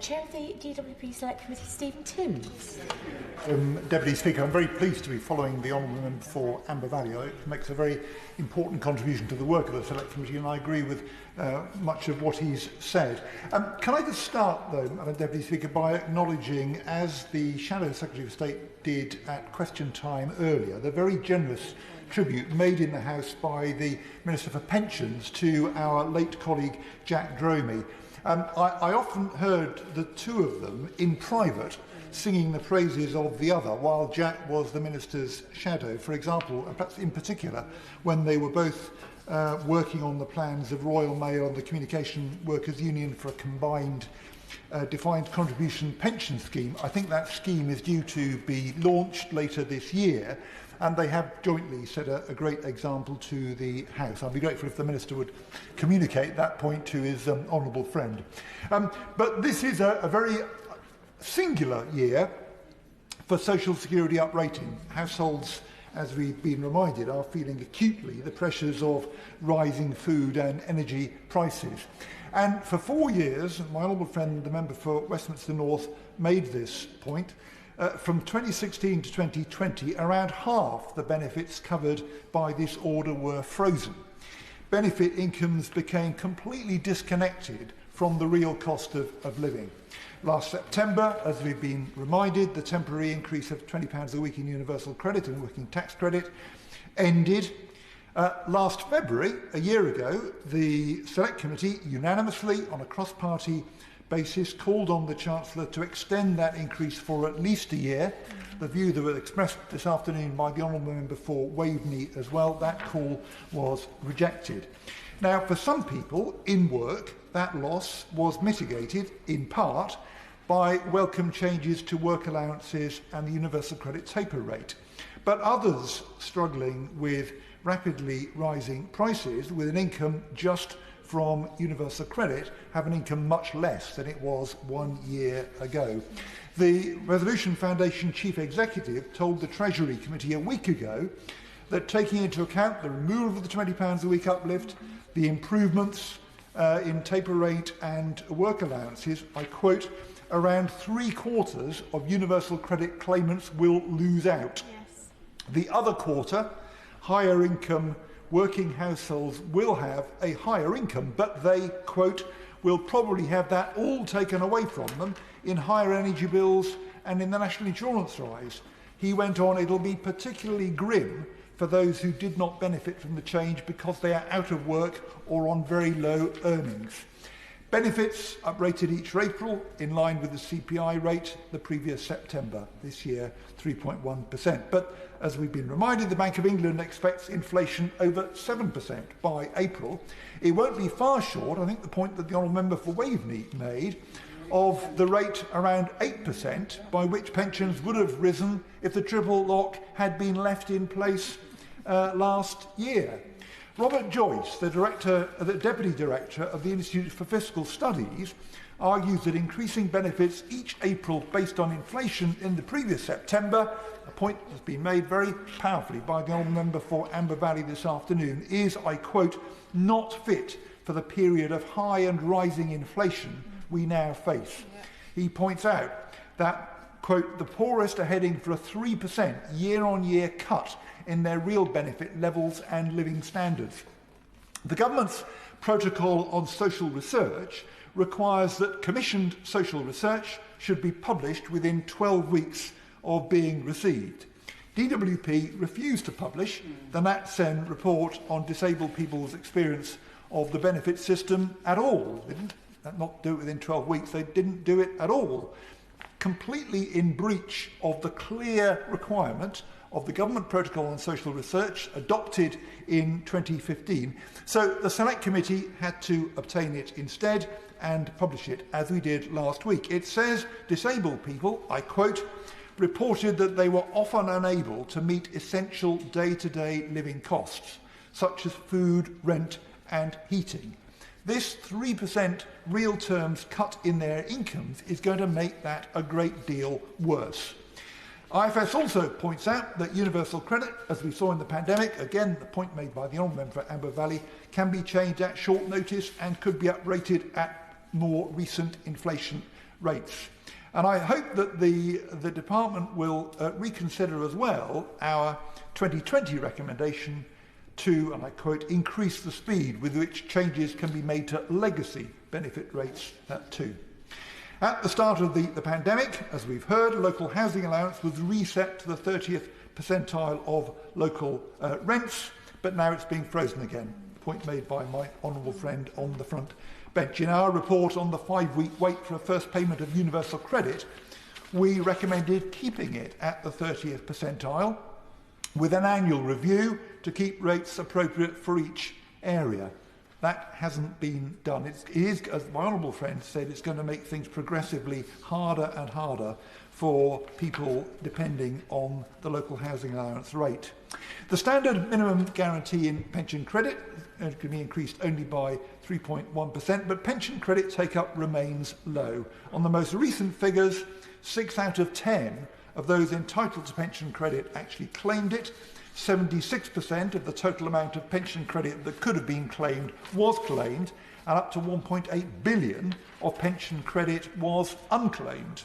Chair of the DWP Select Committee, Stephen Timms. Deputy Speaker, I'm very pleased to be following the Honourable Member for Amber Valley. It makes a very important contribution to the work of the Select Committee, and I agree with much of what he's said. Can I just start, though, Madam Deputy Speaker, by acknowledging, as the Shadow Secretary of State did at question time earlier, the very generous tribute made in the House by the Minister for Pensions to our late colleague Jack Dromey. I often heard the two of them in private singing the praises of the other while Jack was the Minister's shadow. For example, and perhaps in particular, when they were both working on the plans of Royal Mail and the Communication Workers Union for a combined defined contribution pension scheme. I think that scheme is due to be launched later this year, and they have jointly set a great example to the House. I'd be grateful if the Minister would communicate that point to his honourable friend. But this is a very singular year for social security uprating. Households, as we've been reminded, are feeling acutely the pressures of rising food and energy prices. And for 4 years, my honourable friend, the member for Westminster North, made this point. From 2016 to 2020, around half the benefits covered by this order were frozen. Benefit incomes became completely disconnected from the real cost of living. Last September, as we've been reminded, the temporary increase of £20 a week in universal credit and working tax credit ended. Last February, a year ago, the Select Committee unanimously, on a cross-party basis, called on the Chancellor to extend that increase for at least a year. The view that was expressed this afternoon by the Honourable Member for Waveney as well, that call was rejected. Now, for some people in work, that loss was mitigated in part by welcome changes to work allowances and the universal credit taper rate. But others struggling with rapidly rising prices with an income just from universal credit have an income much less than it was 1 year ago. The Resolution Foundation Chief Executive told the Treasury Committee a week ago that, taking into account the removal of the £20 a week uplift, the improvements in taper rate and work allowances, I quote, around 3/4 of universal credit claimants will lose out. Yes. The other quarter, higher income working households, will have a higher income, but they, quote, will probably have that all taken away from them in higher energy bills and in the national insurance rise. He went on, it'll be particularly grim for those who did not benefit from the change because they are out of work or on very low earnings. Benefits uprated each April in line with the CPI rate the previous September, this year 3.1%. But as we've been reminded, the Bank of England expects inflation over 7% by April. It won't be far short, I think the point that the Honourable Member for Waveney made, of the rate around 8% by which pensions would have risen if the triple lock had been left in place last year. Robert Joyce, the Deputy Director of the Institute for Fiscal Studies, argues that increasing benefits each April based on inflation in the previous September, a point that's been made very powerfully by the Honourable Member for Amber Valley this afternoon, is, I quote, not fit for the period of high and rising inflation we now face. He points out that, quote, the poorest are heading for a 3% year-on-year cut in their real benefit levels and living standards. The government's protocol on social research requires that commissioned social research should be published within 12 weeks of being received. DWP refused to publish the NatSen report on disabled people's experience of the benefit system at all. They didn't not do it within 12 weeks, they didn't do it at all. Completely in breach of the clear requirement of the Government Protocol on Social Research adopted in 2015. So the Select Committee had to obtain it instead and publish it, as we did last week. It says disabled people, I quote, reported that they were often unable to meet essential day-to-day living costs, such as food, rent and heating. This 3% real terms cut in their incomes is going to make that a great deal worse. IFS also points out that universal credit, as we saw in the pandemic, again the point made by the Honourable Member for Amber Valley, can be changed at short notice and could be uprated at more recent inflation rates. And I hope that the department will reconsider as well our 2020 recommendation to, and I quote, increase the speed with which changes can be made to legacy benefit rates too. At the start of the pandemic, as we've heard, local housing allowance was reset to the 30th percentile of local rents, but now it's being frozen again. A point made by my honourable friend on the front bench. In our report on the 5-week wait for a first payment of universal credit, we recommended keeping it at the 30th percentile with an annual review to keep rates appropriate for each area. That hasn't been done. It is, as my honourable friend said, it's going to make things progressively harder and harder for people depending on the local housing allowance rate. The standard minimum guarantee in pension credit can be increased only by 3.1%, but pension credit take-up remains low. On the most recent figures, 6 out of 10 of those entitled to pension credit actually claimed it. 76% of the total amount of pension credit that could have been claimed was claimed, and up to 1.8 billion of pension credit was unclaimed.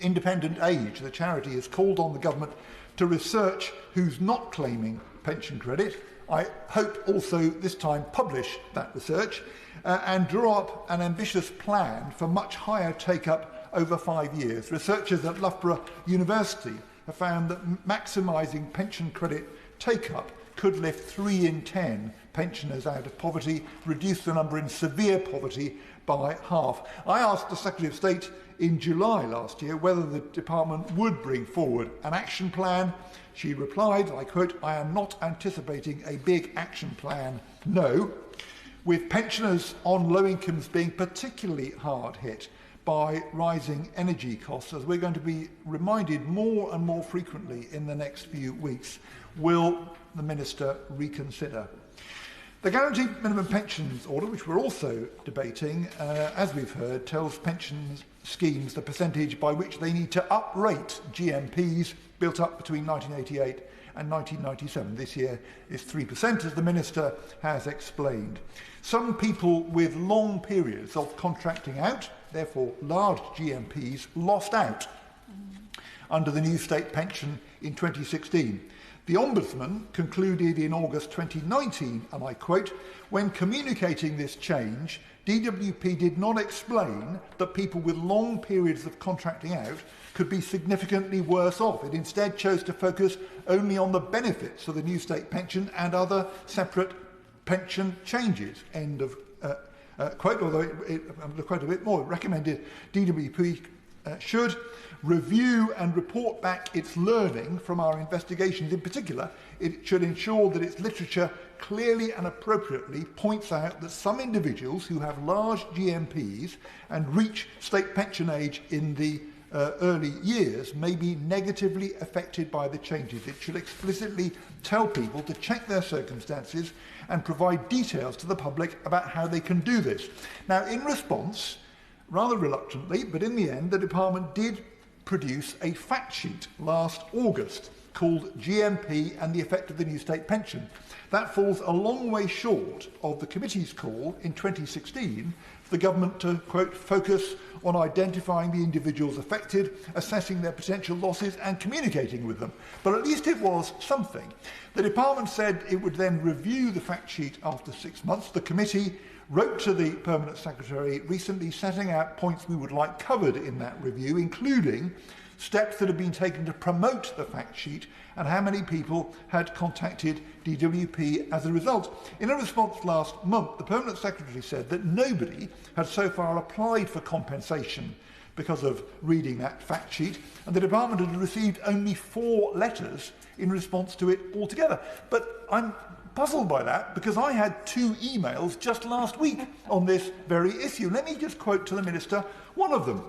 Independent Age, the charity, has called on the government to research who's not claiming pension credit. I hope also this time publish that research and draw up an ambitious plan for much higher take-up over 5 years. Researchers at Loughborough University have found that maximising pension credit take-up could lift 3 in 10 pensioners out of poverty, reduce the number in severe poverty by half. I asked the Secretary of State in July last year whether the department would bring forward an action plan. She replied, I quote, "I am not anticipating a big action plan, no," with pensioners on low incomes being particularly hard hit by rising energy costs, as we're going to be reminded more and more frequently in the next few weeks. Will the Minister reconsider? The Guaranteed Minimum Pensions Order, which we're also debating, as we've heard, tells pension schemes the percentage by which they need to uprate GMPs built up between 1988 and 1997. This year is 3%, as the Minister has explained. Some people with long periods of contracting out, therefore large GMPs, lost out under the new state pension in 2016. The Ombudsman concluded in August 2019, and I quote, "When communicating this change, DWP did not explain that people with long periods of contracting out could be significantly worse off. It instead chose to focus only on the benefits of the new state pension and other separate pension changes." End of quote, although I'm going to quote a bit more. It recommended DWP should review and report back its learning from our investigations. In particular, it should ensure that its literature clearly and appropriately points out that some individuals who have large GMPs and reach state pension age in the early years may be negatively affected by the changes. It should explicitly tell people to check their circumstances and provide details to the public about how they can do this. Now, in response, rather reluctantly, but in the end, the department did produce a fact sheet last August called GMP and the Effect of the New State Pension. That falls a long way short of the committee's call in 2016 for the government to, quote, "focus on identifying the individuals affected, assessing their potential losses and communicating with them." But at least it was something. The department said it would then review the fact sheet after 6 months. The committee wrote to the Permanent Secretary recently setting out points we would like covered in that review, including steps that have been taken to promote the fact sheet and how many people had contacted DWP as a result. In a response last month, the Permanent Secretary said that nobody had so far applied for compensation because of reading that fact sheet, and the department had received only 4 letters in response to it altogether. But I'm puzzled by that because I had 2 emails just last week on this very issue. Let me just quote to the Minister one of them.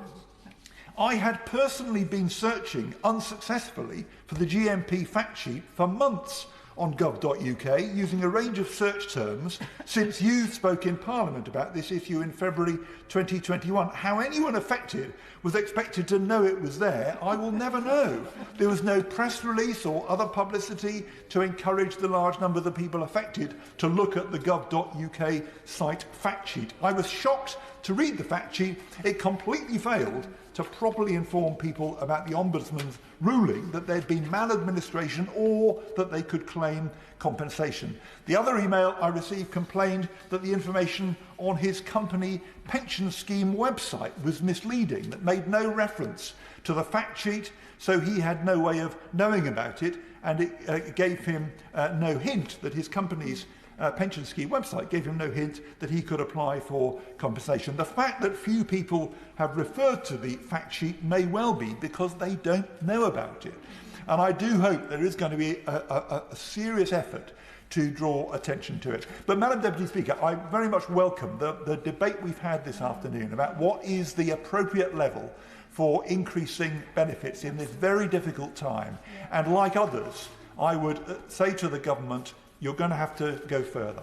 "I had personally been searching unsuccessfully for the GMP fact sheet for months. on gov.uk using a range of search terms since you spoke in Parliament about this issue in February 2021. How anyone affected was expected to know it was there, I will never know. There was no press release or other publicity to encourage the large number of the people affected to look at the gov.uk site fact sheet. I was shocked to read the fact sheet. It completely failed to properly inform people about the Ombudsman's ruling that there'd been maladministration or that they could claim compensation. The other email I received complained that the information on his company pension scheme website was misleading, that made no reference to the fact sheet, so he had no way of knowing about it, and it gave him no hint that his company's pension scheme website gave him no hint that he could apply for compensation. The fact that few people have referred to the fact sheet may well be because they don't know about it. And I do hope there is going to be a serious effort to draw attention to it. But, Madam Deputy Speaker, I very much welcome the debate we've had this afternoon about what is the appropriate level for increasing benefits in this very difficult time. And like others, I would say to the government, you're going to have to go further.